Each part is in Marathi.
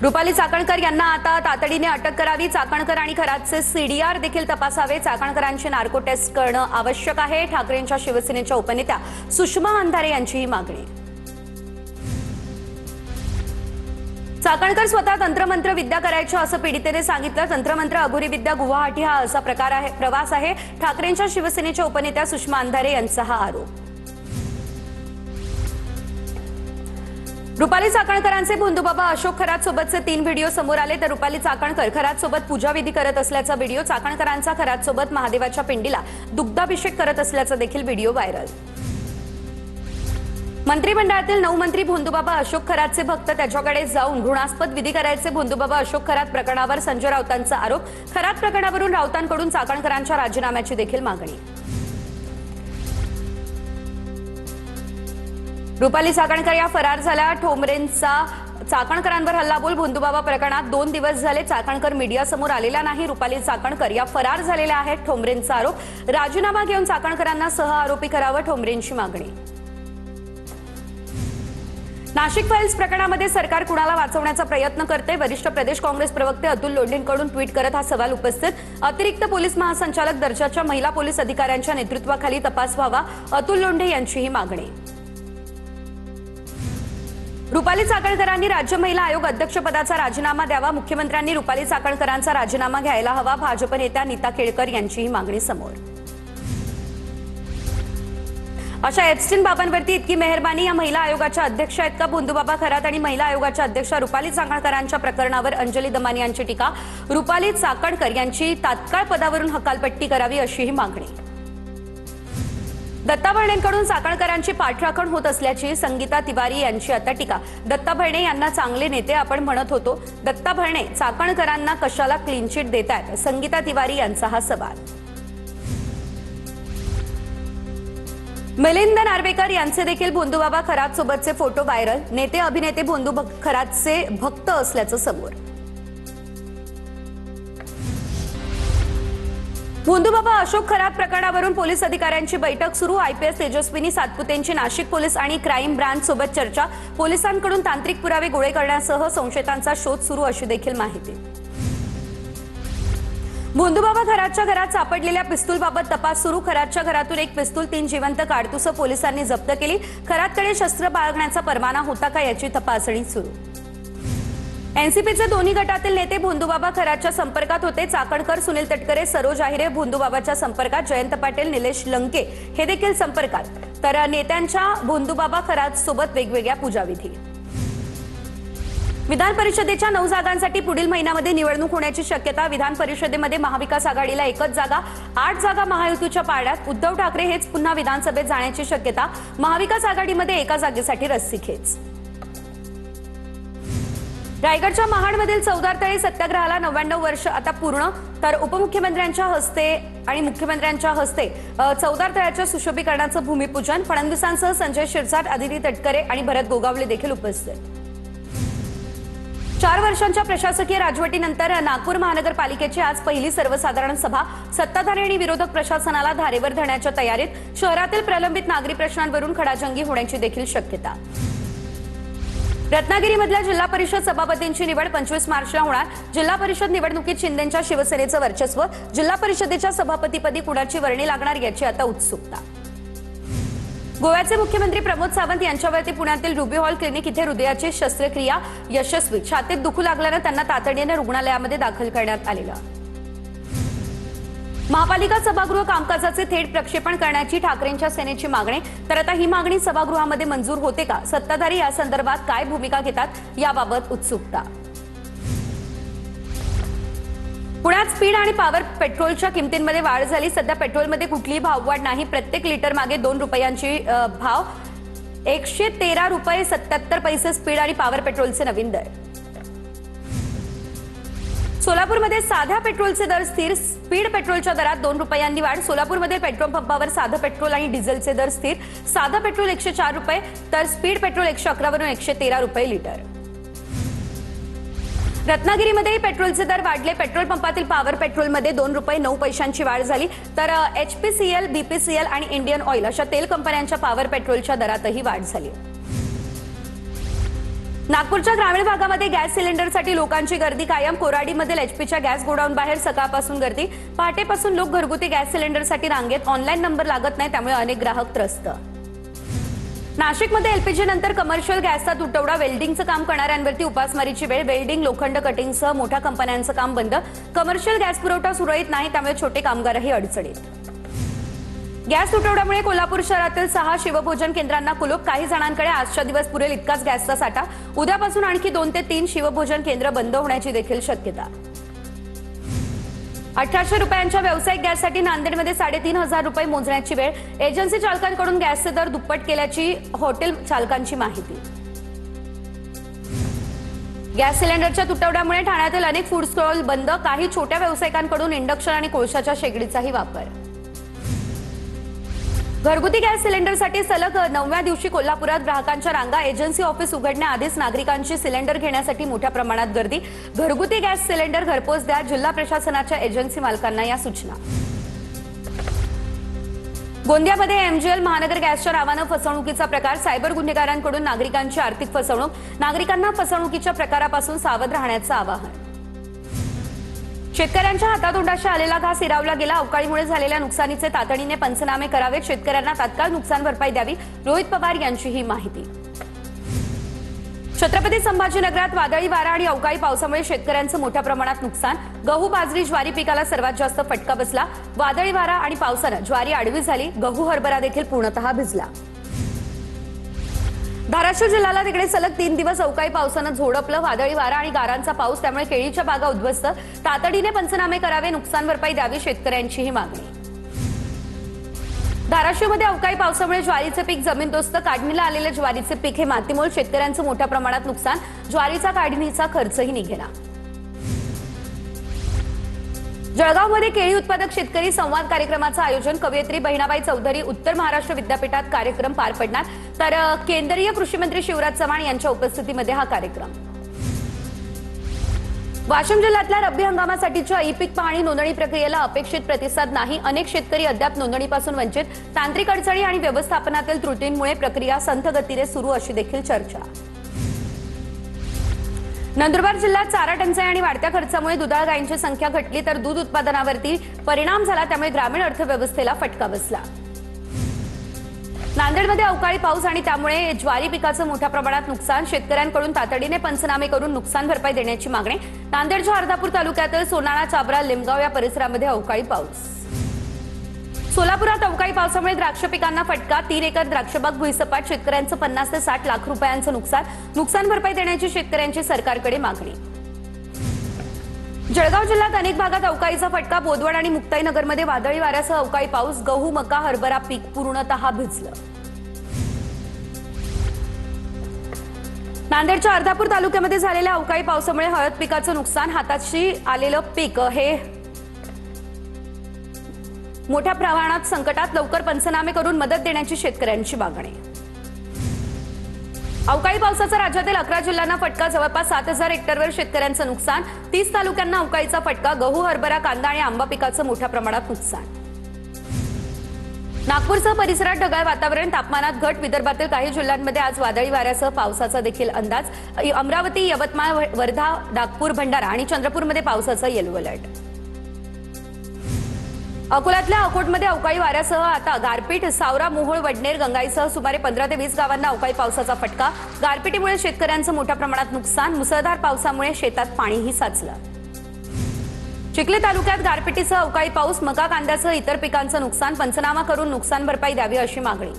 रुपाली चाकणकर यांना आता तातडीने अटक करावी। चाकणकर आणि खरातचे सीडीआर देखील तपासावे। चाकणकरांची नार्को टेस्ट करणं आवश्यक आहे। ठाकरेंच्या शिवसेनेच्या उपनेत्या सुषमा अंधारे यांची ही मागणी। चाकणकर स्वतः तंत्रमंत्र विद्या करायच्या असं पीडितेने सांगितलं। तंत्रमंत्र अघोरी विद्या गुवाहाटी हा असा प्रवास आहे। ठाकरेंच्या शिवसेनेच्या उपनेत्या सुषमा अंधारे यांचा हा आरोप। रुपाली चाकणकरांचे भोंदूबाबा अशोक खरात सोबतचे 3 व्हिडिओ समोर आले। तर रुपाली चाकणकर खरात सोबत पूजाविधी करत असल्याचा व्हिडिओ, चाकणकरांचा खरात सोबत महादेवाच्या पिंडीला दुग्धाभिषेक करत असल्याचा देखील व्हिडिओ व्हायरल। मंत्रिमंडळातील 9 मंत्री भोंदूबाबा अशोक खरातचे भक्त त्याच्याकडे जाऊन घृणास्पद विधी करायचे। भोंदूबाबा अशोक खरात प्रकरणावर संजय राऊतांचा आरोप। खरात प्रकरणावरून राऊतांकडून चाकणकरांच्या राजीनाम्याची देखील मागणी। रुपाली चाकणकर या फरार झाल्या। ठोंबरेंचा चाकणकरांवर हल्लाबोल। भोंदूबाबा प्रकरणात 2 दिवस झाले चाकणकर मीडियासमोर आलेला नाही। रुपाली चाकणकर या फरार झालेल्या आहेत। ठोंबरेंचा आरोप। राजीनामा घेऊन चाकणकरांना सह आरोपी करावं, ठोंबरेंची मागणी। नाशिक फाइल्स प्रकरणामध्ये सरकार कुणाला वाचवण्याचा प्रयत्न करते? वरिष्ठ प्रदेश काँग्रेस प्रवक्ते अतुल लोंढेंकडून ट्विट करत हा सवाल उपस्थित। अतिरिक्त पोलीस महासंचालक दर्जाच्या महिला पोलीस अधिकाऱ्यांच्या नेतृत्वाखाली तपास व्हावा, अतुल लोंढे यांची ही मागणी। रुपाली चाकणकरांनी राज्य महिला आयोग अध्यक्षपदाचा राजीनामा द्यावा। मुख्यमंत्र्यांनी रुपाली चाकणकरांचा राजीनामा घ्यायला हवा, भाजप नेत्या नीता केळकर यांची ही मागणी समोर। अशा एप्स्टीन बाबांवरती इतकी मेहरबानी, या महिला आयोगाच्या अध्यक्ष आहेत का? भोंदूबाबा खरात आणि महिला आयोगाच्या अध्यक्षा रुपाली चाकणकरांच्या प्रकरणावर अंजली दमानी यांची टीका। रुपाली चाकणकर यांची तात्काळ पदावरून हकालपट्टी करावी अशी ही मागणी। दत्ता भरणेंकडून चाकणकरांची पाठराखण होत असल्याची संगीता तिवारी यांची आता टीका। दत्ता भरणे यांना चांगले नेते आपण म्हणत होतो, दत्ता भरणे चाकणकरांना कशाला क्लीन चिट देतायत? संगीता तिवारी यांचा हा सवाल। मिलिंद नार्वेकर यांचे देखील भोंदूबाबा खरात सोबतचे फोटो व्हायरल। नेते अभिनेते भोंदू खरातचे भक्त असल्याचं समोर। भोंदूबाबा अशोक खरात प्रकरणावरून पोलीस अधिकाऱ्यांची बैठक सुरू। आयपीएस तेजस्विनी सातपुतेंची नाशिक पोलीस आणि क्राईम ब्रांच सोबत चर्चा। पोलिसांकडून तांत्रिक पुरावे गोळे करण्यासह संशयितांचा शोध सुरू अशी देखील माहिती। भोंदूबाबा खरातच्या घरात सापडलेल्या पिस्तूलबाबत तपास सुरू। खरातच्या घरातून एक पिस्तूल, 3 जिवंत काडतुसं पोलिसांनी जप्त केली। खरातकडे शस्त्र बाळगण्याचा परवाना होता का याची तपासणी सुरू। एनसीपीचे दोन्ही गटातील नेते भोंदूबाबा खरातच्या संपर्कात होते। चाकणकर, सुनील तटकरे, सरोज आहिरे भोंदूबाबाच्या संपर्कात। जयंत पाटील, निलेश लंके हे देखील संपर्कात। तर नेत्यांच्या भोंदूबाबा खरात सोबत वेगवेगळ्या पूजाविधी। विधान परिषदेच्या 9 जागांसाठी पुढील महिन्यामध्ये निवडणूक होण्याची शक्यता। विधान परिषदेमध्ये महाविकास आघाडीला 1च जागा, 8 जागा महायुतीच्या पारड्यात। उद्धव ठाकरे हेच पुन्हा विधानसभेत जाण्याची शक्यता। महाविकास आघाडीमध्ये 1 जागेसाठी रस्सीखेच। रायगडच्या महाडमधील चौदार तळे सत्याग्रहाला 99 वर्ष आता पूर्ण। तर उपमुख्यमंत्र्यांच्या हस्ते आणि मुख्यमंत्र्यांच्या हस्ते चौदार तळ्याच्या सुशोभीकरणाचं भूमिपूजन। फडणवीसांसह संजय शिरसाट, आदिती तटकरे आणि भरत गोगावले देखील उपस्थित। 4 वर्षांच्या प्रशासकीय राजवटीनंतर नागपूर महानगरपालिकेची आज पहिली सर्वसाधारण सभा। सत्ताधारी आणि विरोधक प्रशासनाला धारेवर धरण्याच्या तयारीत। शहरातील प्रलंबित नागरी प्रश्नांवरून खडाजंगी होण्याची देखील शक्यता। रत्नागिरीमधल्या जिल्हा परिषद सभापतींची निवड 25 मार्चला होणार। जिल्हा परिषद निवडणुकीत शिंदेंच्या शिवसेनेचं वर्चस्व। जिल्हा परिषदेच्या सभापतीपदी कुणाची वर्णी लागणार याची आता उत्सुकता। गोव्याचे मुख्यमंत्री प्रमोद सावंत यांच्यावरती पुण्यातील रुबी हॉल क्लिनिक इथे हृदयाची शस्त्रक्रिया यशस्वी। छातीत दुखू लागल्यानं त्यांना तातडीने रुग्णालयामध्ये दाखल करण्यात आलेलं। महापालिका सभागृह कामकाजाचे थेट प्रक्षेपण करण्याची ठाकरेंच्या सेनेची मागणी। तर आता ही मागणी सभागृहामध्ये मंजूर होते का? सत्ताधारी या संदर्भात काय भूमिका घेतात याबाबत उत्सुकता। पुण्यात स्पीड आणि पॉवर पेट्रोलच्या किमतींमध्ये वाढ झाली। सध्या पेट्रोलमध्ये कुठलीही भाववाढ नाही। प्रत्येक लिटर मागे 2 रुपयांची भाव। 113 रुपये 77 पैसे स्पीड आणि पॉवर पेट्रोलचे नवीन दर। सोलापूरमध्ये साध्या पेट्रोलचे दर स्थिर। स्पीड पेट्रोलच्या दरात 2 रुपयांनी वाढ। सोलापूरमध्ये पेट्रोल पंपावर साधं पेट्रोल आणि डिझेलचे दर स्थिर। साधं पेट्रोल 104 रुपये तर स्पीड पेट्रोल 111 वरून 113 रुपये लिटर। रत्नागिरीमध्येही पेट्रोलचे दर वाढले। पेट्रोल पंपातील पॉवर पेट्रोलमध्ये 2 रुपये 9 पैशांची वाढ झाली। तर एचपीसीएल, बीपीसीएल आणि इंडियन ऑइल अशा तेल कंपन्यांच्या पॉवर पेट्रोलच्या दरातही वाढ झाली। नागपूरच्या ग्रामीण भागामध्ये गॅस सिलेंडरसाठी लोकांची गर्दी कायम. कोराडीमधील एचपीच्या गॅस गोडाऊन बाहेर सकाळपासून गर्दी. पहाटेपासून लोक घरगुती गॅस सिलेंडरसाठी रांगेत. ऑनलाईन नंबर लागत नाही, त्यामुळे अनेक ग्राहक त्रस्त. नाशिकमध्ये एलपीजी नंतर कमर्शियल गॅसचा तुटवडा. वेल्डिंगचं काम करणाऱ्यांवरती उपासमारीची वेळ. वेल्डिंग, लोखंड कटिंगसह मोठ्या कंपन्यांचं काम बंद. कमर्शियल गॅस पुरवठा सुरळीत नाही, त्यामुळे छोटे कामगारही अडचणीत. गॅस तुटवड्यामुळे कोल्हापूर शहरातील 6 शिवभोजन केंद्रांना कुलूप. काही जणांकडे आजच्या दिवस पुरेल इतकाच गॅसचा साठा. उद्यापासून आणखी 2 ते 3 शिवभोजन केंद्र बंद होण्याची देखील शक्यता. 1800 रुपयांच्या व्यावसायिक गॅससाठी नांदेडमध्ये 3500 रुपये मोजण्याची वेळ. एजन्सी चालकांकडून गॅसचे दर दुप्पट केल्याची हॉटेल चालकांची माहिती. गॅस सिलेंडरच्या तुटवड्यामुळे ठाण्यातील अनेक फूड स्टॉल बंद. काही छोट्या व्यावसायिकांकडून इंडक्शन आणि कोळशाच्या शेगडीचाही वापर. घरगुती गॅस सिलेंडरसाठी सलग 9व्या दिवशी कोल्हापुरात ग्राहकांच्या रांगा. एजन्सी ऑफिस उघडण्याआधीच नागरिकांची सिलेंडर घेण्यासाठी मोठ्या प्रमाणात गर्दी. घरगुती गॅस सिलेंडर घरपोच द्या. जिल्हा प्रशासनाच्या एजन्सी मालकांना या सूचना. गोंदियामध्ये एमजीएल महानगर गॅसच्या नावानं फसवणुकीचा प्रकार. सायबर गुन्हेगारांकडून नागरिकांची आर्थिक फसवणूक. नागरिकांना फसवणुकीच्या प्रकारापासून सावध राहण्याचं आवाहन. शेतकऱ्यांच्या हातातोंडाशी आलेला घास हिरावला गेला. अवकाळीमुळे झालेल्या नुकसानीचे तातडीने पंचनामे करावेत. शेतकऱ्यांना तात्काळ नुकसान भरपाई द्यावी. रोहित पवार यांची ही माहिती. छत्रपती संभाजीनगरात वादळी वारा आणि अवकाळी पावसामुळे शेतकऱ्यांचं मोठ्या प्रमाणात नुकसान. गहू, बाजरी, ज्वारी पिकाला सर्वात जास्त फटका बसला. वादळी वारा आणि पावसानं ज्वारी आडवी झाली. गहू, हरभरा देखील पूर्णतः भिजला. धाराशिव जिल्ह्याला तिकडे सलग 3 दिवस अवकाळी पावसानं झोडपलं. वादळी वारा आणि गारांचा पाऊस, त्यामुळे केळीच्या बागा उद्ध्वस्त. तातडीने पंचनामे करावे. नुकसान भरपाई द्यावी. शेतकऱ्यांची ही मागणी. धाराशिवमध्ये अवकाळी पावसामुळे ज्वारीचे पीक जमीनदोस्त. काढणीला आलेले ज्वारीचे पीक हे मातीमोल. शेतकऱ्यांचं मोठ्या प्रमाणात नुकसान. ज्वारीचा काढणीचा खर्चही निघेना. जळगावमध्ये केळी उत्पादक शेतकरी संवाद कार्यक्रमाचं आयोजन. कवयित्री बहिणाबाई चौधरी उत्तर महाराष्ट्र विद्यापीठात कार्यक्रम पार पडणार. तर केंद्रीय कृषी मंत्री शिवराज चव्हाण यांच्या उपस्थितीमध्ये हा कार्यक्रम. वाशिम जिल्ह्यातल्या रब्बी हंगामासाठीच्या ई-पीक पाहणी नोंदणी प्रक्रियेला अपेक्षित प्रतिसाद नाही. अनेक शेतकरी अद्याप नोंदणीपासून वंचित. तांत्रिक अडचणी आणि व्यवस्थापनातील त्रुटींमुळे प्रक्रिया संथ गतीने सुरू, अशी देखील चर्चा. नंदुरबार जिल्ह्यात चारा टंचाई आणि वाढत्या खर्चामुळे दुधाळ गायींची संख्या घटली, तर दूध उत्पादनावरती परिणाम झाला. त्यामुळे ग्रामीण अर्थव्यवस्थेला फटका बसला. नांदेडमध्ये अवकाळी पाऊस आणि त्यामुळे ज्वारी पिकाचं मोठ्या प्रमाणात नुकसान. शेतकऱ्यांकडून तातडीने पंचनामे करून नुकसान भरपाई देण्याची मागणी. नांदेडच्या अर्धापूर तालुक्यातील सोनाळा, चाबरा, लिमगाव या परिसरामध्ये अवकाळी पाऊस. सोलापुरात अवकाळी पावसामुळे द्राक्ष पिकांना फटका. 3 एकर द्राक्षबाग भुईसपाट. शेतकऱ्यांचं 50 ते 60 लाख रुपयांचं नुकसान. नुकसान भरपाई देण्याची शेतकऱ्यांची सरकारकडे मागणी. जळगाव जिल्ह्यात अनेक भागात अवकाळीचा फटका. बोदवड आणि मुक्ताईनगरमध्ये वादळी वाऱ्यासह अवकाळी पाऊस. गहू, मका, हरभरा पीक पूर्णतः भिजलं. नांदेडच्या अर्धापूर तालुक्यामध्ये झालेल्या अवकाळी पावसामुळे हळद पिकाचं नुकसान. हाताशी आलेलं पीक हे मोठ्या प्रमाणात संकटात. लवकर पंचनामे करून मदत देण्याची शेतकऱ्यांची मागणी. अवकाळी पावसाचा राज्यातील 11 जिल्ह्यांना फटका. जवळपास 7000 हेक्टरवर शेतकऱ्यांचं नुकसान. 30 तालुक्यांना अवकाळीचा फटका. गहू, हरभरा, कांदा आणि आंबा पिकाचं मोठ्या प्रमाणात नुकसान. नागपूरसह परिसरात ढगाळ वातावरण. तापमानात घट. विदर्भातील काही जिल्ह्यांमध्ये आज वादळी वाऱ्यासह पावसाचा देखील अंदाज. अमरावती, यवतमाळ, वर्धा, नागपूर, भंडारा आणि चंद्रपूरमध्ये पावसाचा येलो अलर्ट. अकोल्यातल्या अकोटमध्ये अवकाळी वाऱ्यासह आता गारपीट. सावरा, मोहोळ, वडनेर, गंगाईसह सुमारे 15 ते 20 गावांना अवकाळी पावसाचा फटका. गारपिटीमुळे शेतकऱ्यांचं मोठ्या प्रमाणात नुकसान. मुसळधार पावसामुळे शेतात पाणीही साचलं. चिखली तालुक्यात गारपिटीसह अवकाळी पाऊस. मका, कांद्यासह इतर पिकांचं नुकसान. पंचनामा करून नुकसान भरपाई द्यावी, अशी मागणी.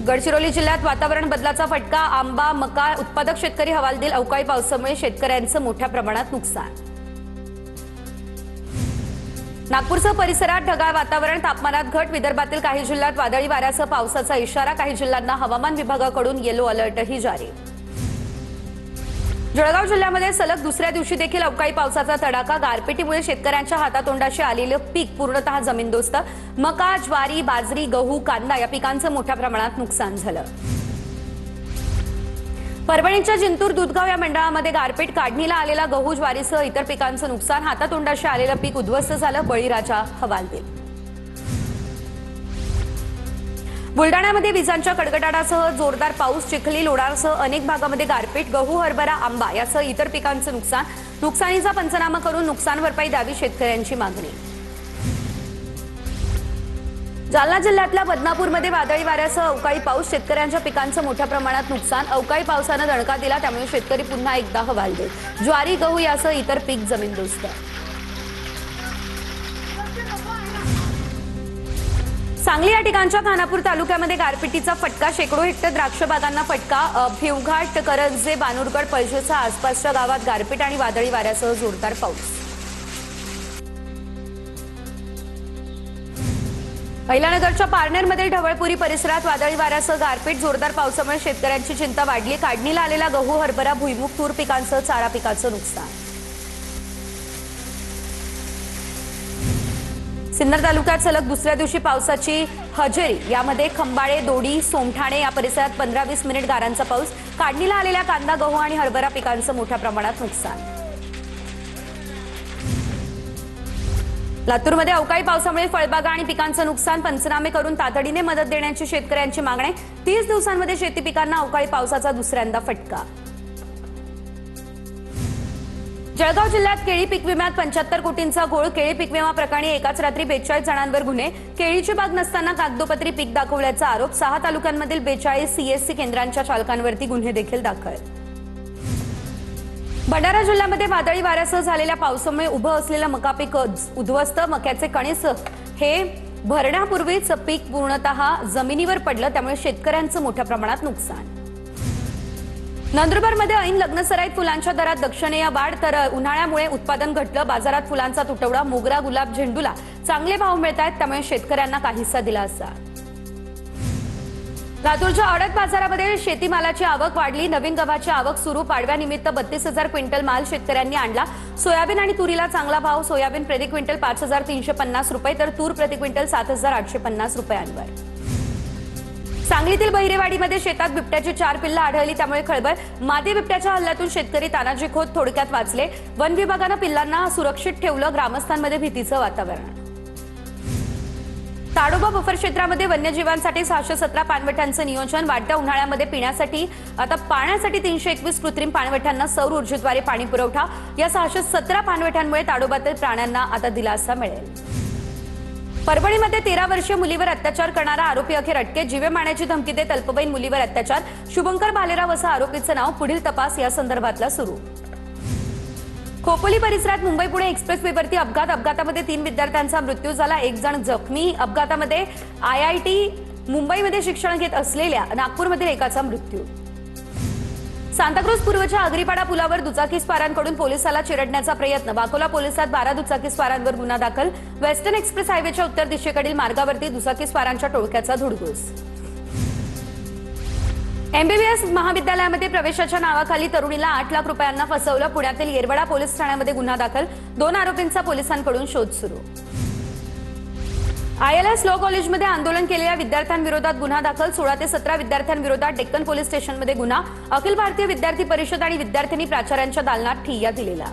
गडचिरोली जिल्ह्यात वातावरण बदलाचा फटका. आंबा, मका उत्पादक शेतकरी हवालदिल. अवकाळी पावसामुळे शेतकऱ्यांचं मोठ्या प्रमाणात नुकसान. नागपूरसह परिसरात ढगाळ वातावरण. तापमानात घट. विदर्भातील काही जिल्ह्यात वादळी वाऱ्यासह पावसाचा इशारा. काही जिल्ह्यांना हवामान विभागाकडून येलो अलर्टही जारी. जळगाव जिल्ह्यामध्ये सलग दुसऱ्या दिवशी देखील अवकाळी पावसाचा तडाखा. गारपिटीमुळे शेतकऱ्यांच्या हातातोंडाशी आलेलं पीक पूर्णतः जमीनदोस्त. मका, ज्वारी, बाजरी, गहू, कांदा या पिकांचं मोठ्या प्रमाणात नुकसान झालं. परभणीच्या जिंतूर दूधगाव या मंडळामध्ये गारपीट. काढणीला आलेला गहू, ज्वारीसह इतर पिकांचं नुकसान. हातातोंडाशी आलेलं पीक उद्ध्वस्त झालं. बळीराजा हवालदिल. बुलडाण्यामध्ये विजांच्या कडकडाटासह जोरदार पाऊस, चिखली, लोणारसह अनेक भागामध्ये गारपीट, गहू, हरभरा, आंबा यासह इतर पिकांचं नुकसानीचा पंचनामा करून नुकसान भरपाई द्यावी, शेतकऱ्यांची मागणी. जालना जिल्ह्यातल्या बदनापूरमध्ये वादळी वाऱ्यासह अवकाळी पाऊस, शेतकऱ्यांच्या पिकांचं मोठ्या प्रमाणात नुकसान. अवकाळी पावसानं दणका दिला, त्यामुळे शेतकरी पुन्हा एकदा हवालदिल. ज्वारी, गहू यासह इतर पीक जमीनदोस्त. सांगली या ठिकाणच्या खानापूर तालुक्यामध्ये गारपिटीचा फटका, शेकडो हेक्टर द्राक्ष बागांना फटका. भिवघाट, करंजे, बानुरगड, पळशीसह आसपासच्या गावात गारपीट आणि वादळी वाऱ्यासह जोरदार पाऊस. अहिल्यानगरच्या पारनेरमध्ये ढवळपुरी परिसरात वादळी वाऱ्यासह गारपीट, जोरदार पावसामुळे शेतकऱ्यांची चिंता वाढली. काढणीला आलेला गहू, हरभरा, भुईमूग, तूर पिकांसह चारा पिकाचं नुकसान. सिन्नर तालुक्यात सलग दुसऱ्या दिवशी पावसाची हजेरी. यामध्ये खंबाळे, दोडी, सोमठाणे या परिसरात 15-20 मिनिट गारांचा पाऊस. काढणीला आलेल्या कांदा, गहू आणि हरभरा पिकांचं मोठ्या प्रमाणात नुकसान. लातूरमध्ये अवकाळी पावसामुळे फळबागा आणि पिकांचं नुकसान, पंचनामे करून तातडीने मदत देण्याची शेतकऱ्यांची मागणी. 30 दिवसांमध्ये शेती पिकांना अवकाळी पावसाचा दुसऱ्यांदा फटका. जळगाव जिल्ह्यात केळी पीक विम्यात 75 कोटींचा घोळ. केळी पीक विमा प्रकरणी एकाच रात्री 42 जणांवर गुन्हे. केळीची बाग नसताना कागदोपत्री पीक दाखवल्याचा आरोप. 6 तालुक्यांमधील 42 सीएससी केंद्रांच्या चालकांवरती गुन्हे देखील दाखल. भंडारा जिल्ह्यामध्ये वादळी वाऱ्यासह झालेल्या पावसामुळे उभं असलेलं मका पीक उद्ध्वस्त. मक्याचे कणीस हे भरण्यापूर्वीच पीक पूर्णतः जमिनीवर पडलं, त्यामुळे शेतकऱ्यांचं मोठ्या प्रमाणात नुकसान. नंदुरबारमध्ये ऐन लग्नसराईत फुलांच्या दरात लक्षणीय वाढ, तर उन्हाळ्यामुळे उत्पादन घटलं. बाजारात फुलांचा तुटवडा. मोगरा, गुलाब, झेंडूला चांगले भाव मिळत आहेत, त्यामुळे शेतकऱ्यांना काहीसा दिलासा. लातूरच्या आडत बाजारामध्ये शेतीमालाची आवक वाढली. नवीन गव्हाची आवक सुरू. पाडव्यानिमित्त 32,000 क्विंटल माल शेतकऱ्यांनी आणला. सोयाबीन आणि तुरीला चांगला भाव. सोयाबीन प्रति क्विंटल 5,350 रुपये, तर तूर प्रति क्विंटल 7,850 रुपयांवर. सांगलीतील बहिरेवाडीमध्ये शेतात बिबट्याची 4 पिल्लं आढळली, त्यामुळे खळबळ. मादी बिबट्याच्या हल्ल्यातून शेतकरी तानाजी खोत थोडक्यात वाचले. वन विभागानं पिल्लांना सुरक्षित ठेवलं. ग्रामस्थांमध्ये भीतीचं वातावरण. ताडोबा बफर क्षेत्रामध्ये वन्यजीवांसाठी 617 पाणवठ्यांचं नियोजन. वाढत्या उन्हाळ्यामध्ये पिण्यासाठी आता पाण्यासाठी 321 कृत्रिम पाणवठ्यांना सौर ऊर्जेद्वारे पाणी पुरवठा. या 617 पाणवठ्यांमुळे ताडोबातील प्राण्यांना आता दिलासा मिळेल. परभणीमध्ये 13 वर्षीय मुलीवर अत्याचार करणारा आरोपी अखेर अटकेत. जीवे मारण्याची धमकी देत अल्पवयीन मुलीवर अत्याचार. शुभंकर भालेराव असं आरोपीचं नाव. पुढील तपास या संदर्भातला सुरू. खोपोली परिसरात मुंबई-पुणे एक्सप्रेसवेवरती अपघात. अपघातामध्ये 3 विद्यार्थ्यांचा मृत्यू झाला. 1 जण जखमी. अपघातामध्ये IIT मुंबईमध्ये शिक्षण घेत असलेल्या नागपूरमधील एकाचा मृत्यू. सांताक्रूज पूर्वच्या आगरीपाडा पुलावर दुचाकीस्वारांकडून पोलिसाला चिरडण्याचा प्रयत्न. वाकोला पोलिसात 12 दुचाकीस्वारांवर गुन्हा दाखल. वेस्टर्न एक्सप्रेस हायवेच्या उत्तर दिशेकडील मार्गावरती दुचाकीस्वारांच्या टोळक्याचा धुडगूस. MBBS महाविद्यालयामध्ये प्रवेशाच्या नावाखाली तरुणीला 8 लाख रुपयांना फसवलं. पुण्यातील येरवडा पोलीस ठाण्यामध्ये गुन्हा दाखल. 2 आरोपींचा पोलिसांकडून शोध सुरू. ILS लॉ कॉलेजमध्ये आंदोलन केलेल्या विद्यार्थ्यांविरोधात गुन्हा दाखल. 16 ते 17 विद्यार्थ्यांविरोधात डेक्कन पोलीस स्टेशनमध्ये गुन्हा. अखिल भारतीय विद्यार्थी परिषद आणि विद्यार्थिनी प्राचार्यांच्या दालनात ठिय्या दिलेला.